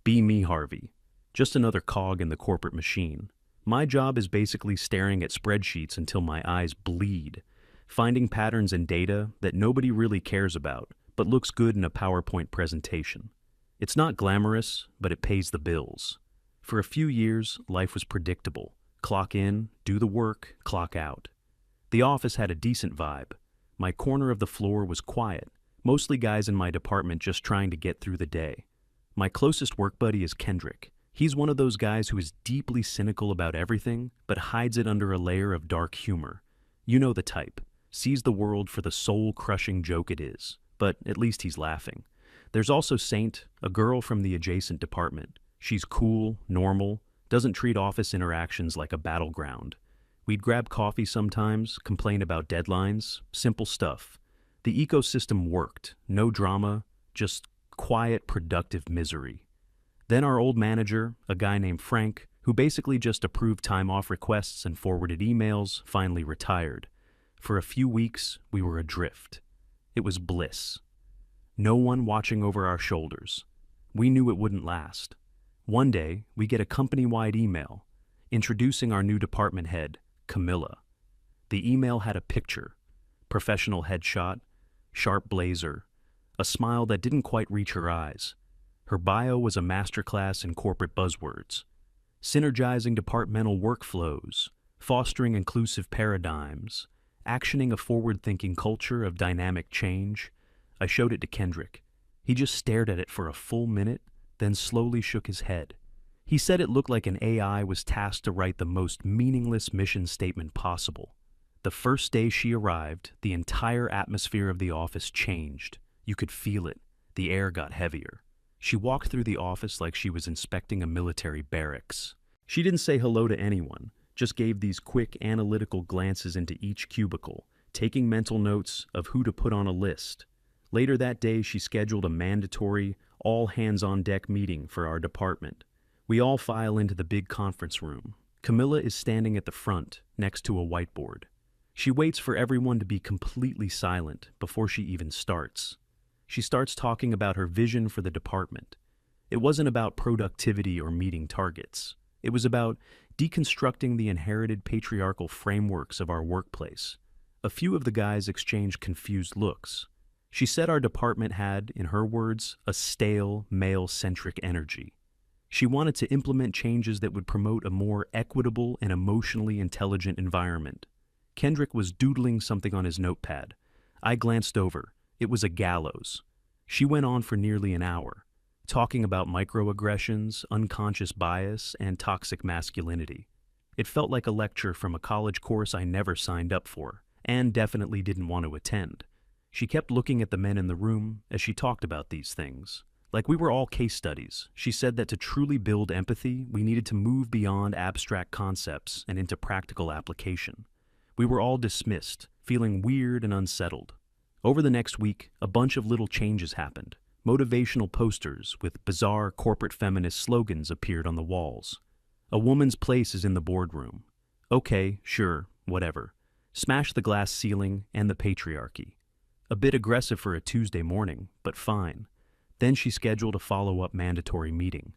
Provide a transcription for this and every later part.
Be me, Harvey. Just another cog in the corporate machine. My job is basically staring at spreadsheets until my eyes bleed, finding patterns in data that nobody really cares about, but looks good in a PowerPoint presentation. It's not glamorous, but it pays the bills. For a few years, life was predictable. Clock in, do the work, clock out. The office had a decent vibe. My corner of the floor was quiet, mostly guys in my department just trying to get through the day. My closest work buddy is Kendrick. He's one of those guys who is deeply cynical about everything, but hides it under a layer of dark humor. You know the type. Sees the world for the soul-crushing joke it is, but at least he's laughing. There's also Saint, a girl from the adjacent department. She's cool, normal, doesn't treat office interactions like a battleground. We'd grab coffee sometimes, complain about deadlines, simple stuff. The ecosystem worked, no drama, just quiet, productive misery. Then our old manager, a guy named Frank, who basically just approved time off requests and forwarded emails, finally retired. For a few weeks, we were adrift. It was bliss. No one watching over our shoulders. We knew it wouldn't last. One day, we get a company-wide email introducing our new department head, Camilla. The email had a picture, professional headshot, sharp blazer, a smile that didn't quite reach her eyes. Her bio was a masterclass in corporate buzzwords, synergizing departmental workflows, fostering inclusive paradigms, actioning a forward-thinking culture of dynamic change. I showed it to Kendrick. He just stared at it for a full minute, then slowly shook his head. He said it looked like an AI was tasked to write the most meaningless mission statement possible. The first day she arrived, the entire atmosphere of the office changed. You could feel it. The air got heavier. She walked through the office like she was inspecting a military barracks. She didn't say hello to anyone, just gave these quick analytical glances into each cubicle, taking mental notes of who to put on a list. Later that day, she scheduled a mandatory, all-hands-on-deck meeting for our department. We all file into the big conference room. Camilla is standing at the front, next to a whiteboard. She waits for everyone to be completely silent before she even starts. She starts talking about her vision for the department. It wasn't about productivity or meeting targets. It was about deconstructing the inherited patriarchal frameworks of our workplace. A few of the guys exchanged confused looks. She said our department had, in her words, a stale, male-centric energy. She wanted to implement changes that would promote a more equitable and emotionally intelligent environment. Kendrick was doodling something on his notepad. I glanced over. It was a gallows. She went on for nearly an hour, talking about microaggressions, unconscious bias, and toxic masculinity. It felt like a lecture from a college course I never signed up for, and definitely didn't want to attend. She kept looking at the men in the room as she talked about these things. Like we were all case studies. She said that to truly build empathy, we needed to move beyond abstract concepts and into practical application. We were all dismissed, feeling weird and unsettled. Over the next week, a bunch of little changes happened. Motivational posters with bizarre corporate feminist slogans appeared on the walls. A woman's place is in the boardroom. Okay, sure, whatever. Smash the glass ceiling and the patriarchy. A bit aggressive for a Tuesday morning, but fine. Then she scheduled a follow-up mandatory meeting.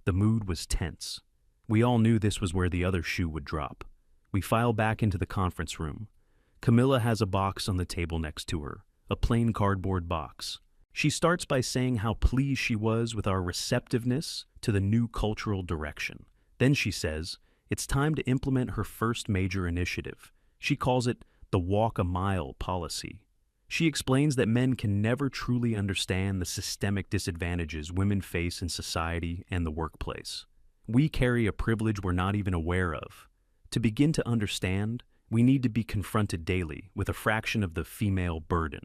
The mood was tense. We all knew this was where the other shoe would drop. We file back into the conference room. Camilla has a box on the table next to her, a plain cardboard box. She starts by saying how pleased she was with our receptiveness to the new cultural direction. Then she says it's time to implement her first major initiative. She calls it the Walk a Mile policy. She explains that men can never truly understand the systemic disadvantages women face in society and the workplace. We carry a privilege we're not even aware of. To begin to understand, we need to be confronted daily with a fraction of the female burden.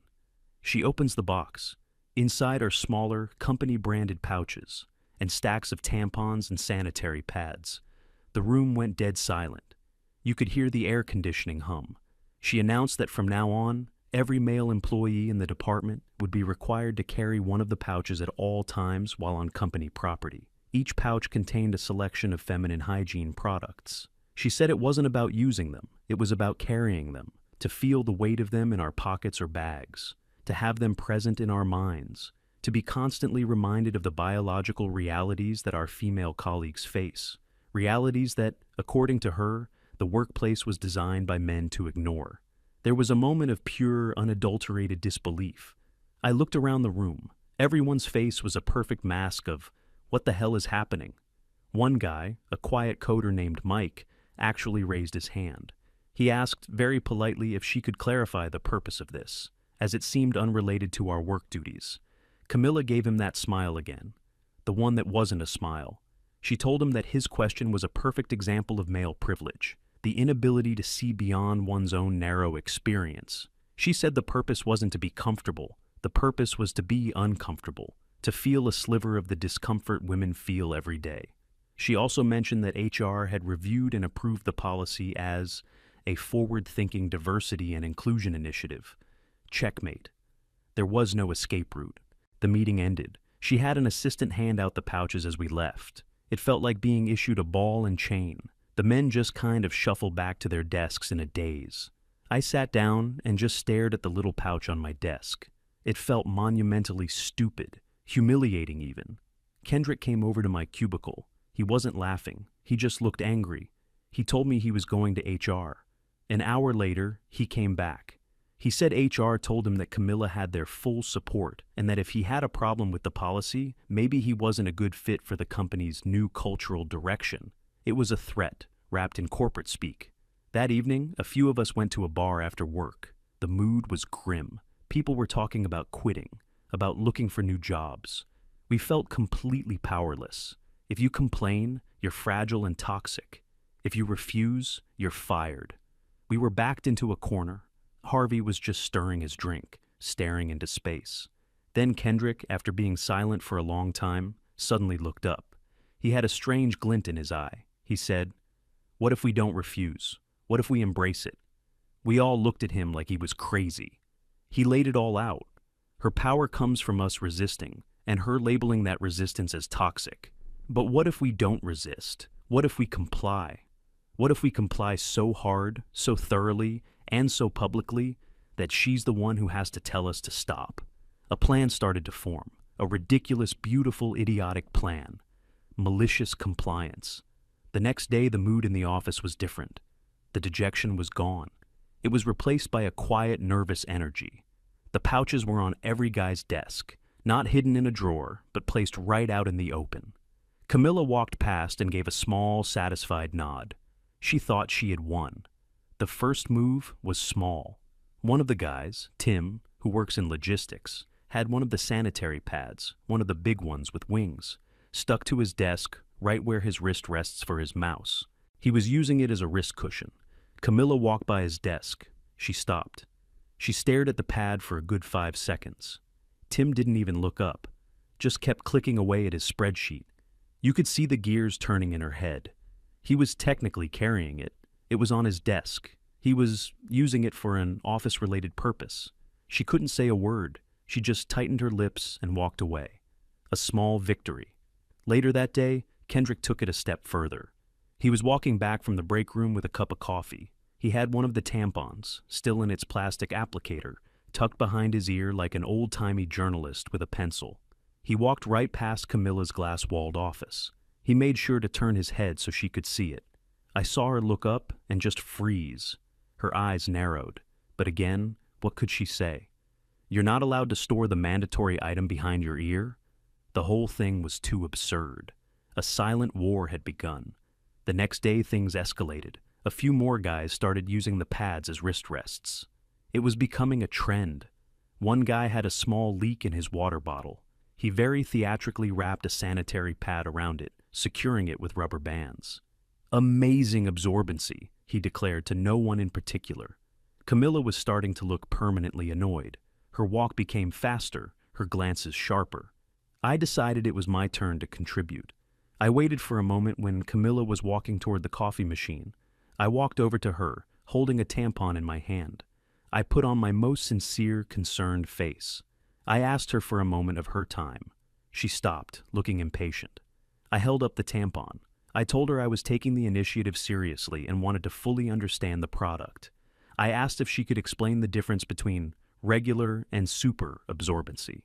She opens the box. Inside are smaller, company-branded pouches and stacks of tampons and sanitary pads. The room went dead silent. You could hear the air conditioning hum. She announced that from now on, every male employee in the department would be required to carry one of the pouches at all times while on company property. Each pouch contained a selection of feminine hygiene products. She said it wasn't about using them, it was about carrying them, to feel the weight of them in our pockets or bags, to have them present in our minds. to be constantly reminded of the biological realities that our female colleagues face, realities that, according to her, the workplace was designed by men to ignore. There was a moment of pure, unadulterated disbelief. I looked around the room. Everyone's face was a perfect mask of, what the hell is happening? One guy, a quiet coder named Mike, actually raised his hand. He asked very politely if she could clarify the purpose of this, as it seemed unrelated to our work duties. Camilla gave him that smile again, the one that wasn't a smile. She told him that his question was a perfect example of male privilege, the inability to see beyond one's own narrow experience. She said the purpose wasn't to be comfortable, the purpose was to be uncomfortable, to feel a sliver of the discomfort women feel every day. She also mentioned that HR had reviewed and approved the policy as a forward-thinking diversity and inclusion initiative. Checkmate. There was no escape route. The meeting ended. She had an assistant hand out the pouches as we left. It felt like being issued a ball and chain. The men just kind of shuffled back to their desks in a daze. I sat down and just stared at the little pouch on my desk. It felt monumentally stupid, humiliating even. Kendrick came over to my cubicle. He wasn't laughing. He just looked angry. He told me he was going to HR. An hour later, he came back. He said HR told him that Camilla had their full support and that if he had a problem with the policy, maybe he wasn't a good fit for the company's new cultural direction. It was a threat, wrapped in corporate speak. That evening, a few of us went to a bar after work. The mood was grim. People were talking about quitting, about looking for new jobs. We felt completely powerless. If you complain, you're fragile and toxic. If you refuse, you're fired. We were backed into a corner. Harvey was just stirring his drink, staring into space. Then Kendrick, after being silent for a long time, suddenly looked up. He had a strange glint in his eye. He said, "What if we don't refuse? What if we embrace it?" We all looked at him like he was crazy. He laid it all out. Her power comes from us resisting, and her labeling that resistance as toxic. But what if we don't resist? What if we comply? What if we comply so hard, so thoroughly, and so publicly that she's the one who has to tell us to stop? A plan started to form, a ridiculous, beautiful, idiotic plan. Malicious compliance. The next day, the mood in the office was different. The dejection was gone. It was replaced by a quiet, nervous energy. The pouches were on every guy's desk, not hidden in a drawer, but placed right out in the open. Camilla walked past and gave a small, satisfied nod. She thought she had won. The first move was small. One of the guys, Tim, who works in logistics, had one of the sanitary pads, one of the big ones with wings, stuck to his desk right where his wrist rests for his mouse. He was using it as a wrist cushion. Camilla walked by his desk. She stopped. She stared at the pad for a good 5 seconds. Tim didn't even look up, just kept clicking away at his spreadsheet. You could see the gears turning in her head. He was technically carrying it. It was on his desk. He was using it for an office-related purpose. She couldn't say a word. She just tightened her lips and walked away. A small victory. Later that day, Kendrick took it a step further. He was walking back from the break room with a cup of coffee. He had one of the tampons, still in its plastic applicator, tucked behind his ear like an old-timey journalist with a pencil. He walked right past Camilla's glass-walled office. He made sure to turn his head so she could see it. I saw her look up and just freeze. Her eyes narrowed. But again, what could she say? You're not allowed to store the mandatory item behind your ear? The whole thing was too absurd. A silent war had begun. The next day, things escalated. A few more guys started using the pads as wrist rests. It was becoming a trend. One guy had a small leak in his water bottle. He very theatrically wrapped a sanitary pad around it, securing it with rubber bands. Amazing absorbency, he declared to no one in particular. Camilla was starting to look permanently annoyed. Her walk became faster, her glances sharper. I decided it was my turn to contribute. I waited for a moment when Camilla was walking toward the coffee machine. I walked over to her, holding a tampon in my hand. I put on my most sincere, concerned face. I asked her for a moment of her time. She stopped, looking impatient. I held up the tampon. I told her I was taking the initiative seriously and wanted to fully understand the product. I asked if she could explain the difference between regular and super absorbency.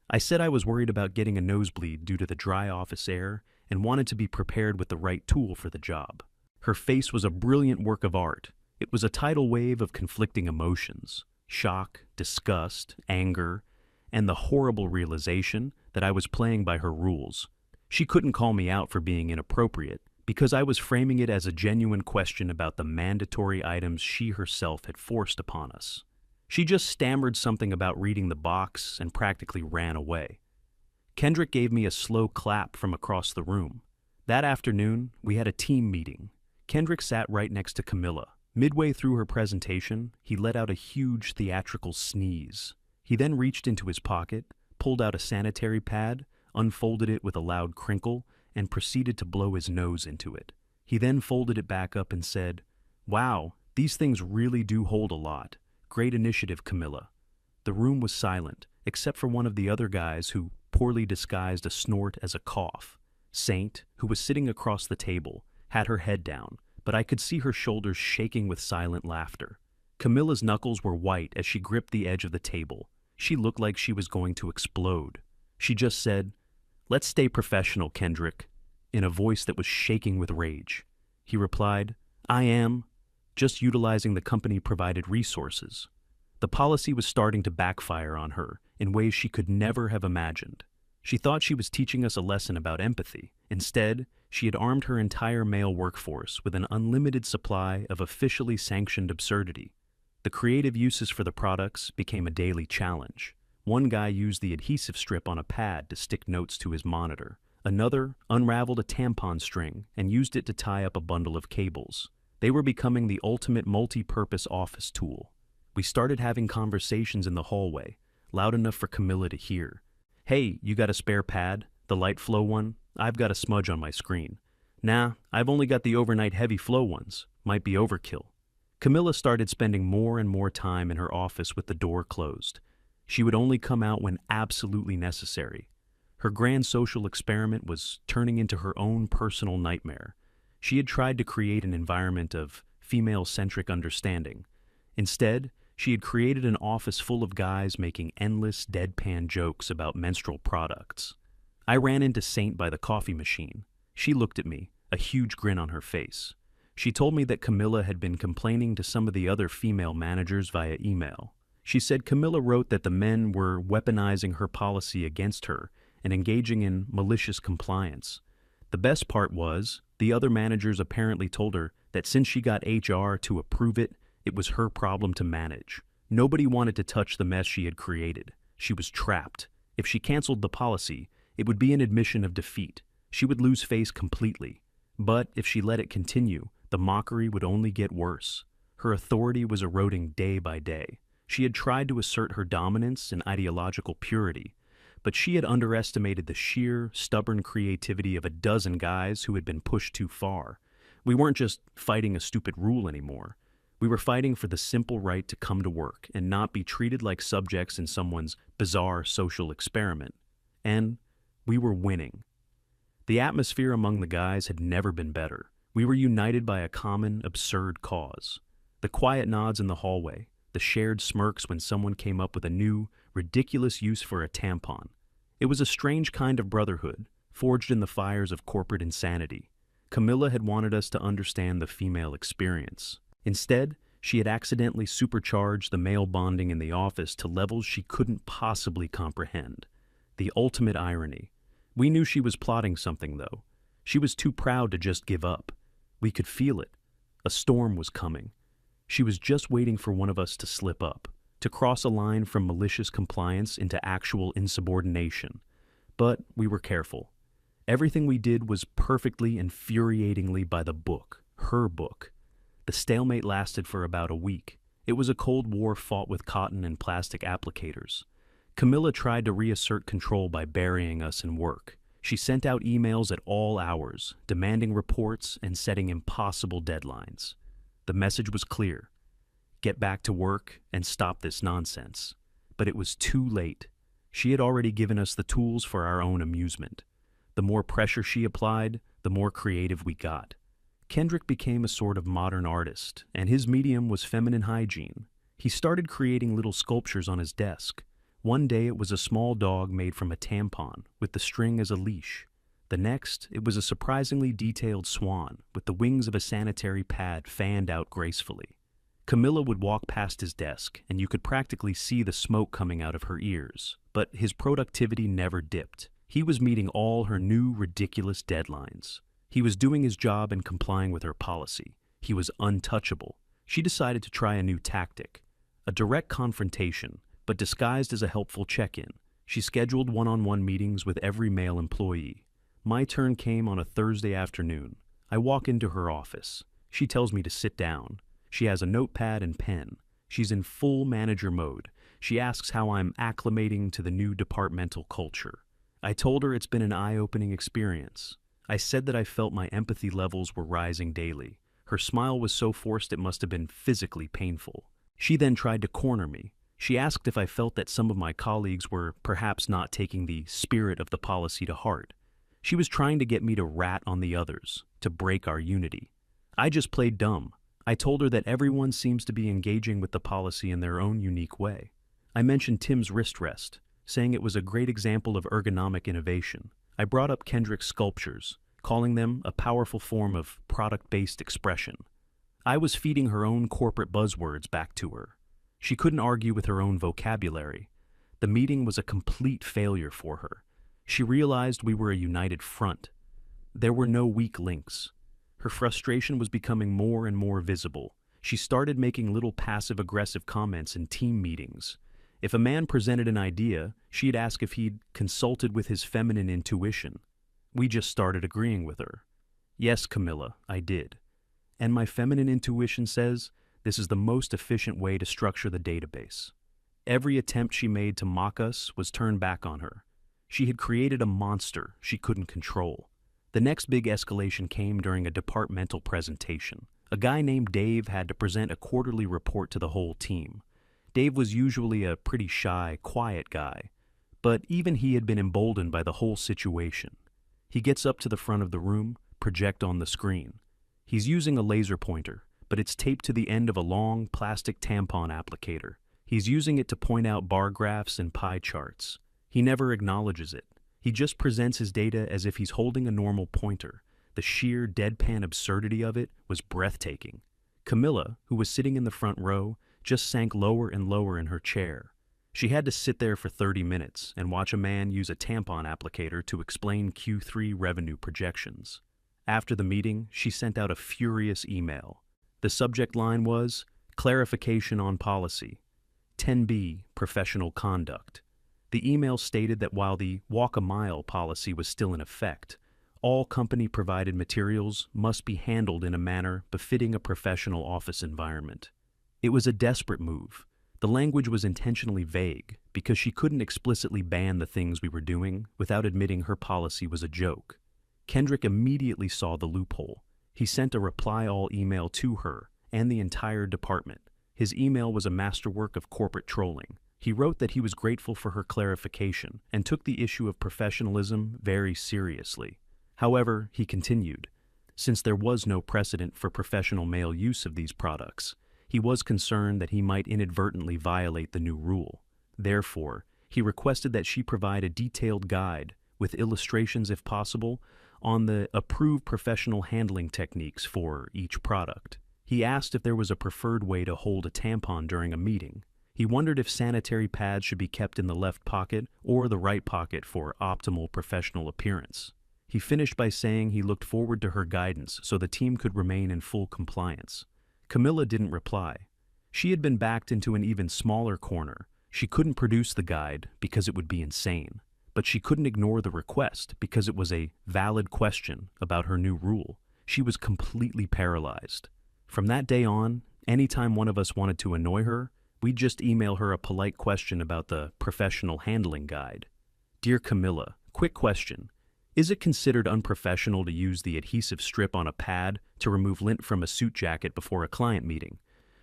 I said I was worried about getting a nosebleed due to the dry office air and wanted to be prepared with the right tool for the job. Her face was a brilliant work of art. It was a tidal wave of conflicting emotions: shock, disgust, anger, and the horrible realization that I was playing by her rules. She couldn't call me out for being inappropriate because I was framing it as a genuine question about the mandatory items she herself had forced upon us. She just stammered something about reading the box and practically ran away. Kendrick gave me a slow clap from across the room. That afternoon, we had a team meeting. Kendrick sat right next to Camilla. Midway through her presentation, he let out a huge theatrical sneeze. He then reached into his pocket, pulled out a sanitary pad, unfolded it with a loud crinkle, and proceeded to blow his nose into it. He then folded it back up and said, "Wow, these things really do hold a lot. Great initiative, Camilla." The room was silent, except for one of the other guys who poorly disguised a snort as a cough. Saint, who was sitting across the table, had her head down, but I could see her shoulders shaking with silent laughter. Camilla's knuckles were white as she gripped the edge of the table. She looked like she was going to explode. She just said, "Let's stay professional, Kendrick," in a voice that was shaking with rage. He replied, "I am just utilizing the company-provided resources." The policy was starting to backfire on her in ways she could never have imagined. She thought she was teaching us a lesson about empathy. Instead, she had armed her entire male workforce with an unlimited supply of officially sanctioned absurdity. The creative uses for the products became a daily challenge. One guy used the adhesive strip on a pad to stick notes to his monitor. Another unraveled a tampon string and used it to tie up a bundle of cables. They were becoming the ultimate multi-purpose office tool. We started having conversations in the hallway, loud enough for Camilla to hear. "Hey, you got a spare pad? The light flow one? I've got a smudge on my screen." "Nah, I've only got the overnight heavy flow ones. Might be overkill." Camilla started spending more and more time in her office with the door closed. She would only come out when absolutely necessary. Her grand social experiment was turning into her own personal nightmare. She had tried to create an environment of female-centric understanding. Instead, she had created an office full of guys making endless, deadpan jokes about menstrual products. I ran into Saint by the coffee machine. She looked at me, a huge grin on her face. She told me that Camilla had been complaining to some of the other female managers via email. She said Camilla wrote that the men were weaponizing her policy against her and engaging in malicious compliance. The best part was, the other managers apparently told her that since she got HR to approve it, it was her problem to manage. Nobody wanted to touch the mess she had created. She was trapped. If she canceled the policy, it would be an admission of defeat. She would lose face completely. But if she let it continue, the mockery would only get worse. Her authority was eroding day by day. She had tried to assert her dominance and ideological purity, but she had underestimated the sheer, stubborn creativity of a dozen guys who had been pushed too far. We weren't just fighting a stupid rule anymore. We were fighting for the simple right to come to work and not be treated like subjects in someone's bizarre social experiment. And we were winning. The atmosphere among the guys had never been better. We were united by a common, absurd cause. The quiet nods in the hallway, the shared smirks when someone came up with a new, ridiculous use for a tampon. It was a strange kind of brotherhood, forged in the fires of corporate insanity. Camilla had wanted us to understand the female experience. Instead, she had accidentally supercharged the male bonding in the office to levels she couldn't possibly comprehend. The ultimate irony. We knew she was plotting something, though. She was too proud to just give up. We could feel it. A storm was coming. She was just waiting for one of us to slip up, to cross a line from malicious compliance into actual insubordination. But we were careful. Everything we did was perfectly, infuriatingly by the book, her book. The stalemate lasted for about a week. It was a Cold War fought with cotton and plastic applicators. Camilla tried to reassert control by burying us in work. She sent out emails at all hours, demanding reports and setting impossible deadlines. The message was clear: get back to work and stop this nonsense. But it was too late. She had already given us the tools for our own amusement. The more pressure she applied, the more creative we got. Kendrick became a sort of modern artist, and his medium was feminine hygiene. He started creating little sculptures on his desk. One day it was a small dog made from a tampon with the string as a leash. The next, it was a surprisingly detailed swan with the wings of a sanitary pad fanned out gracefully. Camilla would walk past his desk, and you could practically see the smoke coming out of her ears, but his productivity never dipped. He was meeting all her new, ridiculous deadlines. He was doing his job and complying with her policy. He was untouchable. She decided to try a new tactic, a direct confrontation, but disguised as a helpful check-in. She scheduled one-on-one meetings with every male employee. My turn came on a Thursday afternoon. I walk into her office. She tells me to sit down. She has a notepad and pen. She's in full manager mode. She asks how I'm acclimating to the new departmental culture. I told her it's been an eye-opening experience. I said that I felt my empathy levels were rising daily. Her smile was so forced it must have been physically painful. She then tried to corner me. She asked if I felt that some of my colleagues were perhaps not taking the spirit of the policy to heart. She was trying to get me to rat on the others, to break our unity. I just played dumb. I told her that everyone seems to be engaging with the policy in their own unique way. I mentioned Tim's wrist rest, saying it was a great example of ergonomic innovation. I brought up Kendrick's sculptures, calling them a powerful form of product-based expression. I was feeding her own corporate buzzwords back to her. She couldn't argue with her own vocabulary. The meeting was a complete failure for her. She realized we were a united front. There were no weak links. Her frustration was becoming more and more visible. She started making little passive-aggressive comments in team meetings. If a man presented an idea, she'd ask if he'd consulted with his feminine intuition. We just started agreeing with her. Yes, Camilla, I did. And my feminine intuition says this is the most efficient way to structure the database. Every attempt she made to mock us was turned back on her. She had created a monster she couldn't control. The next big escalation came during a departmental presentation. A guy named Dave had to present a quarterly report to the whole team. Dave was usually a pretty shy, quiet guy, but even he had been emboldened by the whole situation. He gets up to the front of the room, project on the screen. He's using a laser pointer, but it's taped to the end of a long plastic tampon applicator. He's using it to point out bar graphs and pie charts. He never acknowledges it. He just presents his data as if he's holding a normal pointer. The sheer deadpan absurdity of it was breathtaking. Camilla, who was sitting in the front row, just sank lower and lower in her chair. She had to sit there for 30 minutes and watch a man use a tampon applicator to explain Q3 revenue projections. After the meeting, she sent out a furious email. The subject line was, "Clarification on policy. 10B, professional conduct." The email stated that while the walk a mile policy was still in effect, all company-provided materials must be handled in a manner befitting a professional office environment. It was a desperate move. The language was intentionally vague because she couldn't explicitly ban the things we were doing without admitting her policy was a joke. Kendrick immediately saw the loophole. He sent a reply-all email to her and the entire department. His email was a masterwork of corporate trolling. He wrote that he was grateful for her clarification and took the issue of professionalism very seriously. However, he continued, since there was no precedent for professional male use of these products, he was concerned that he might inadvertently violate the new rule. Therefore, he requested that she provide a detailed guide, with illustrations if possible, on the approved professional handling techniques for each product. He asked if there was a preferred way to hold a tampon during a meeting. He wondered if sanitary pads should be kept in the left pocket or the right pocket for optimal professional appearance. He finished by saying he looked forward to her guidance so the team could remain in full compliance. Camilla didn't reply. She had been backed into an even smaller corner. She couldn't produce the guide because it would be insane, but she couldn't ignore the request because it was a valid question about her new rule. She was completely paralyzed. From that day on, anytime one of us wanted to annoy her, we'd just email her a polite question about the professional handling guide. Dear Camilla, quick question. Is it considered unprofessional to use the adhesive strip on a pad to remove lint from a suit jacket before a client meeting?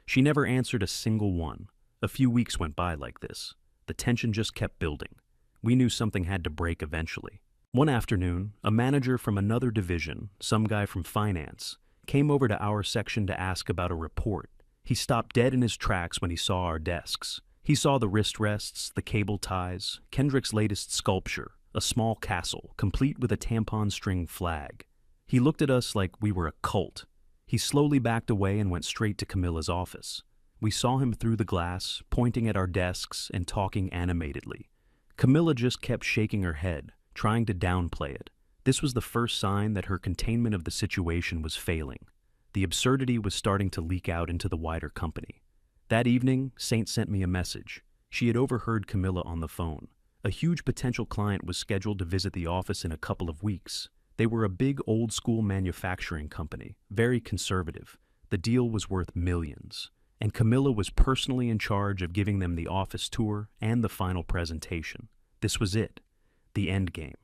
She never answered a single one. A few weeks went by like this. The tension just kept building. We knew something had to break eventually. One afternoon, a manager from another division, some guy from finance, came over to our section to ask about a report. He stopped dead in his tracks when he saw our desks. He saw the wrist rests, the cable ties, Kendrick's latest sculpture, a small castle, complete with a tampon string flag. He looked at us like we were a cult. He slowly backed away and went straight to Camilla's office. We saw him through the glass, pointing at our desks and talking animatedly. Camilla just kept shaking her head, trying to downplay it. This was the first sign that her containment of the situation was failing. The absurdity was starting to leak out into the wider company. That evening, Saint sent me a message. She had overheard Camilla on the phone. A huge potential client was scheduled to visit the office in a couple of weeks. They were a big old-school manufacturing company, very conservative. The deal was worth millions. And Camilla was personally in charge of giving them the office tour and the final presentation. This was it, the end game.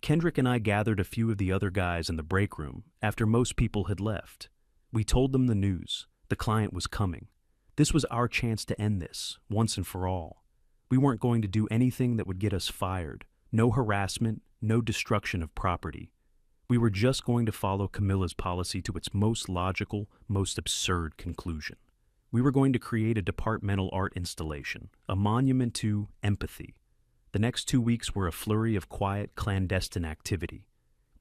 Kendrick and I gathered a few of the other guys in the break room after most people had left. We told them the news. The client was coming. This was our chance to end this, once and for all. We weren't going to do anything that would get us fired. No harassment, no destruction of property. We were just going to follow Camilla's policy to its most logical, most absurd conclusion. We were going to create a departmental art installation, a monument to empathy. The next 2 weeks were a flurry of quiet, clandestine activity.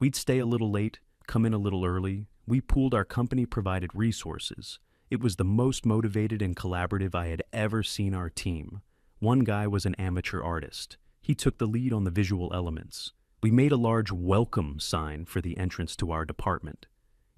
We'd stay a little late, come in a little early. We pooled our company-provided resources. It was the most motivated and collaborative I had ever seen our team. One guy was an amateur artist. He took the lead on the visual elements. We made a large welcome sign for the entrance to our department.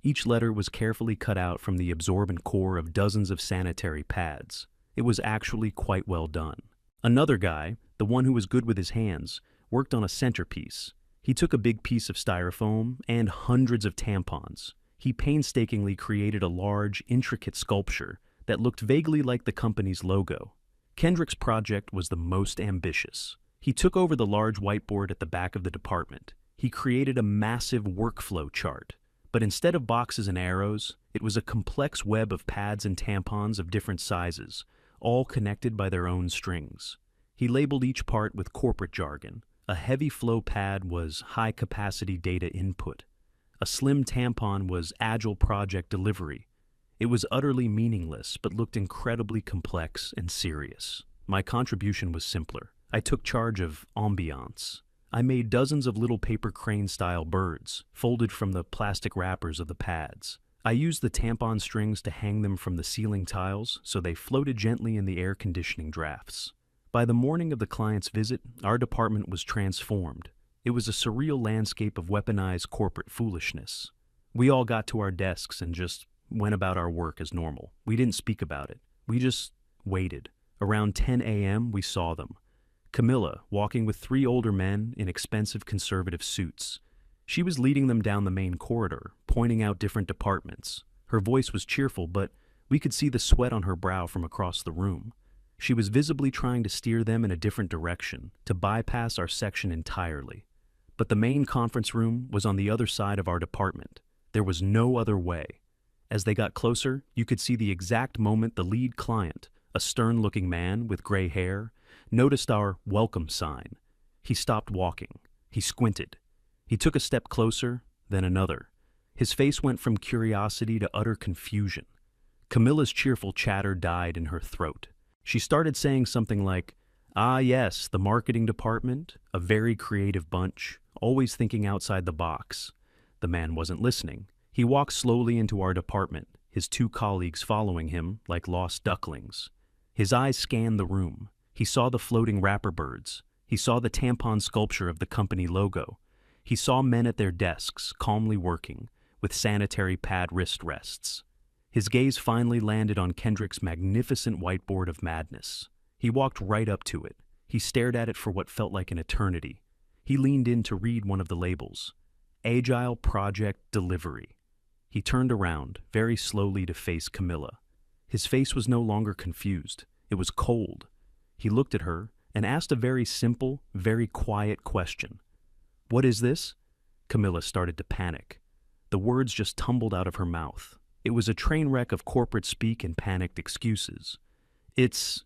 Each letter was carefully cut out from the absorbent core of dozens of sanitary pads. It was actually quite well done. Another guy, the one who was good with his hands, worked on a centerpiece. He took a big piece of styrofoam and hundreds of tampons. He painstakingly created a large, intricate sculpture that looked vaguely like the company's logo. Kendrick's project was the most ambitious. He took over the large whiteboard at the back of the department. He created a massive workflow chart. But instead of boxes and arrows, it was a complex web of pads and tampons of different sizes, all connected by their own strings. He labeled each part with corporate jargon. A heavy flow pad was high-capacity data input. A slim tampon was agile project delivery. It was utterly meaningless, but looked incredibly complex and serious. My contribution was simpler. I took charge of ambiance. I made dozens of little paper crane-style birds, folded from the plastic wrappers of the pads. I used the tampon strings to hang them from the ceiling tiles so they floated gently in the air conditioning drafts. By the morning of the client's visit, our department was transformed. It was a surreal landscape of weaponized corporate foolishness. We all got to our desks and just went about our work as normal. We didn't speak about it. We just waited. Around 10 a.m., we saw them. Camilla, walking with 3 older men in expensive conservative suits. She was leading them down the main corridor, pointing out different departments. Her voice was cheerful, but we could see the sweat on her brow from across the room. She was visibly trying to steer them in a different direction, to bypass our section entirely. But the main conference room was on the other side of our department. There was no other way. As they got closer, you could see the exact moment the lead client, a stern-looking man with gray hair, noticed our welcome sign. He stopped walking. He squinted. He took a step closer, then another. His face went from curiosity to utter confusion. Camilla's cheerful chatter died in her throat. She started saying something like, "Ah yes, the marketing department, a very creative bunch, always thinking outside the box." The man wasn't listening. He walked slowly into our department, his 2 colleagues following him like lost ducklings. His eyes scanned the room. He saw the floating wrapper birds. He saw the tampon sculpture of the company logo. He saw men at their desks, calmly working, with sanitary pad wrist rests. His gaze finally landed on Kendrick's magnificent whiteboard of madness. He walked right up to it. He stared at it for what felt like an eternity. He leaned in to read one of the labels. Agile Project Delivery. He turned around, very slowly, to face Camilla. His face was no longer confused. It was cold. He looked at her and asked a very simple, very quiet question. "What is this?" Camilla started to panic. The words just tumbled out of her mouth. It was a train wreck of corporate speak and panicked excuses. It's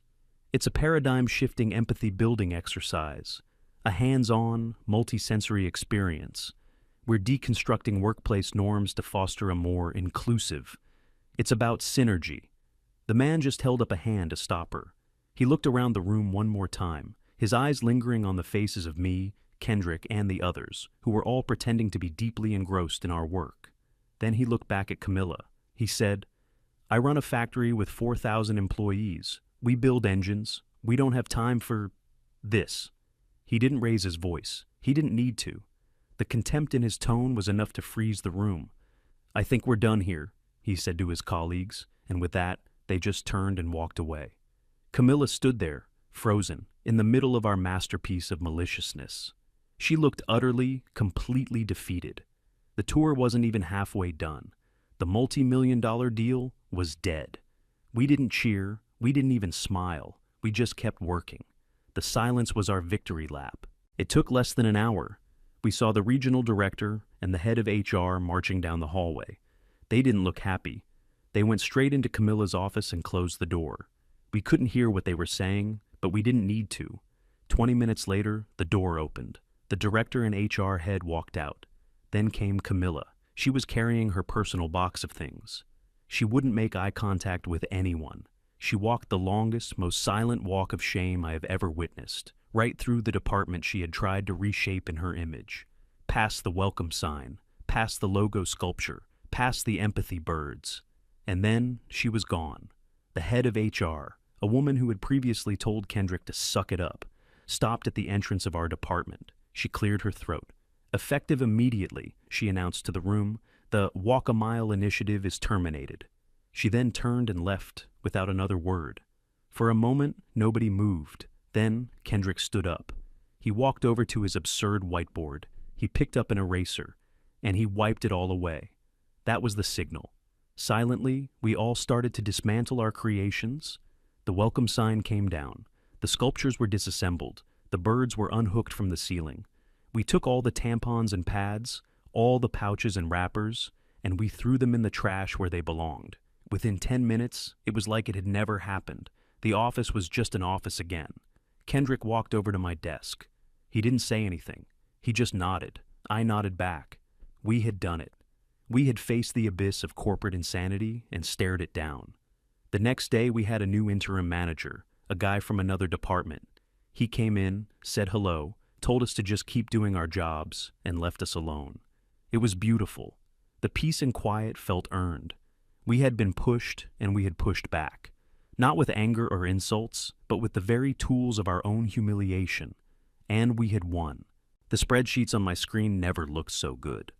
a paradigm-shifting empathy-building exercise, a hands-on, multi-sensory experience. We're deconstructing workplace norms to foster a more inclusive. It's about synergy. The man just held up a hand to stop her. He looked around the room one more time, his eyes lingering on the faces of me, Kendrick, and the others, who were all pretending to be deeply engrossed in our work. Then he looked back at Camilla. He said, "I run a factory with 4,000 employees. We build engines. We don't have time for this." He didn't raise his voice. He didn't need to. The contempt in his tone was enough to freeze the room. "I think we're done here," he said to his colleagues, and with that, they just turned and walked away. Camilla stood there, frozen, in the middle of our masterpiece of maliciousness. She looked utterly, completely defeated. The tour wasn't even halfway done. The multi-million-dollar deal was dead. We didn't cheer, we didn't even smile, we just kept working. The silence was our victory lap. It took less than an hour. We saw the regional director and the head of HR marching down the hallway. They didn't look happy. They went straight into Camilla's office and closed the door. We couldn't hear what they were saying, but we didn't need to. 20 minutes later, the door opened. The director and HR head walked out. Then came Camilla. She was carrying her personal box of things. She wouldn't make eye contact with anyone. She walked the longest, most silent walk of shame I have ever witnessed, right through the department she had tried to reshape in her image. Past the welcome sign, past the logo sculpture, past the empathy birds. And then she was gone. The head of HR, a woman who had previously told Kendrick to suck it up, stopped at the entrance of our department. She cleared her throat. Effective immediately, she announced to the room, the Walk a Mile initiative is terminated. She then turned and left without another word. For a moment, nobody moved. Then Kendrick stood up. He walked over to his absurd whiteboard. He picked up an eraser, and he wiped it all away. That was the signal. Silently, we all started to dismantle our creations. The welcome sign came down. The sculptures were disassembled. The birds were unhooked from the ceiling. We took all the tampons and pads, all the pouches and wrappers, and we threw them in the trash where they belonged. Within 10 minutes, it was like it had never happened. The office was just an office again. Kendrick walked over to my desk. He didn't say anything. He just nodded. I nodded back. We had done it. We had faced the abyss of corporate insanity and stared it down. The next day, we had a new interim manager, a guy from another department. He came in, said hello, told us to just keep doing our jobs, and left us alone. It was beautiful. The peace and quiet felt earned. We had been pushed, and we had pushed back. Not with anger or insults, but with the very tools of our own humiliation. And we had won. The spreadsheets on my screen never looked so good.